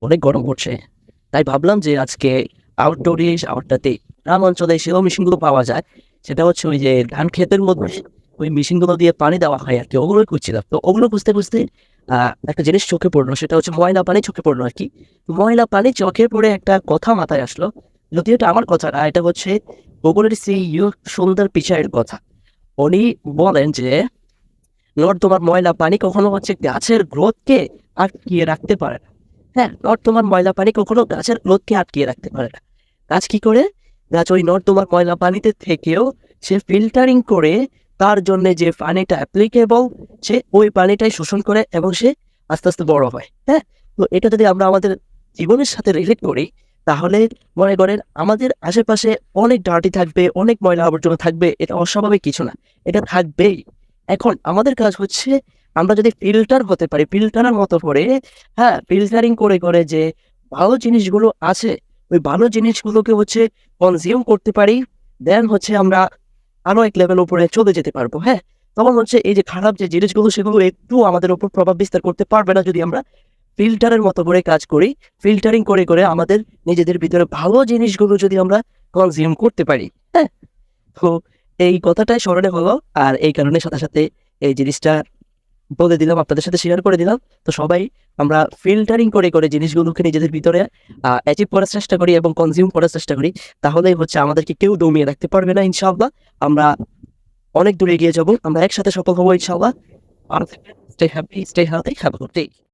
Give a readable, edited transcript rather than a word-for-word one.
অনেক গরম পড়ছে। তাই ভাবলাম যে আজকে আউটডোরটাতে গ্রাম অঞ্চলে সেও মেশিনগুলো পাওয়া যায়। সেটা হচ্ছে ওই যে ধান ক্ষেতের মধ্যে ওই মেশিনগুলো দিয়ে পানি দেওয়া হয় আরকি। ওগুলোই খুঁজছিলাম। তো ওগুলো খুঁজতে একটা জিনিস চোখে পড়লো। সেটা হচ্ছে ময়লা পানি চোখে পড়লো আরকি। ময়লা পানি চোখে পড়ে একটা কথা মাথায় আসলো। যদিও এটা আমার কথা না, এটা হচ্ছে গুগলের সিইও সুন্দর পিচাইয়ের কথা। উনি বলেন যে নর্দমার ময়লা পানি কখনো হচ্ছে গাছের গ্রোথকে আটকিয়ে রাখতে পারে না। হ্যাঁ, নর্দমার ময়লা পানি কখনো গাছের গ্রোথকে আটকিয়ে রাখতে পারে না। গাছ কি করে? গাছ ওই নর্দমার ময়লা পানিতে থেকেও সে ফিল্টারিং করে তার জন্যে যে পানিটা অ্যাপ্লিকেবল সে ওই পানিটাই শোষণ করে এবং সে আস্তে, আস্তে বড় হয়। হ্যাঁ? তো এটা যদি আমরা আমাদের জীবনের সাথে রিলেট করি তাহলে মনে করেন আমাদের আশেপাশে অনেক ডার্টি থাকবে, অনেক ময়লা আবর্জনা থাকবে। এটা অস্বাভাবিক কিছু না। এটা থাকবেই। এখন আমাদের কাজ হচ্ছে আমরা যদি ফিল্টার হতে পারি, ফিল্টারের মতো করে হ্যাঁ, ফিল্টারিং করে যে ভালো জিনিসগুলো আছে, ওই ভালো জিনিসগুলোকে হচ্ছে কনজিউম করতে পারি, দেন হচ্ছে আমরা আরো এক লেভেল উপরে চলে যেতে পারবো। হ্যাঁ? তখন হচ্ছে এই যে খারাপ যে জিনিসগুলো সেগুলো একটুও আমাদের উপর প্রভাব বিস্তার করতে পারবে না যদি আমরা ফিল্টারের মতো করে কাজ করি। ফিল্টারিং করে আমাদের নিজেদের ভিতরে ভালো জিনিসগুলো যদি আমরা কনজিউম করতে পারি। হ্যাঁ? তো এই কথাটাই স্মরণে হলো। আর এই কারণে সাথে এই জিনিসটা বলে দিলাম, আপনাদের সাথে শেয়ার করে দিলাম। তো সবাই আমরা ফিল্টারিং করে জিনিসগুলোকে নিজেদের ভিতরে অ্যাচিভ করার চেষ্টা করি এবং কনজিউম করার চেষ্টা করি। তাহলেই হচ্ছে আমাদেরকে কেউ দমিয়ে রাখতে পারবে না ইনশাআল্লাহ। আমরা অনেক দূর এগিয়ে যাবো। আমরা একসাথে সফল হবো ইনশাআল্লাহ। ভালো থাকবেন। Stay happy, stay healthy, have a good day.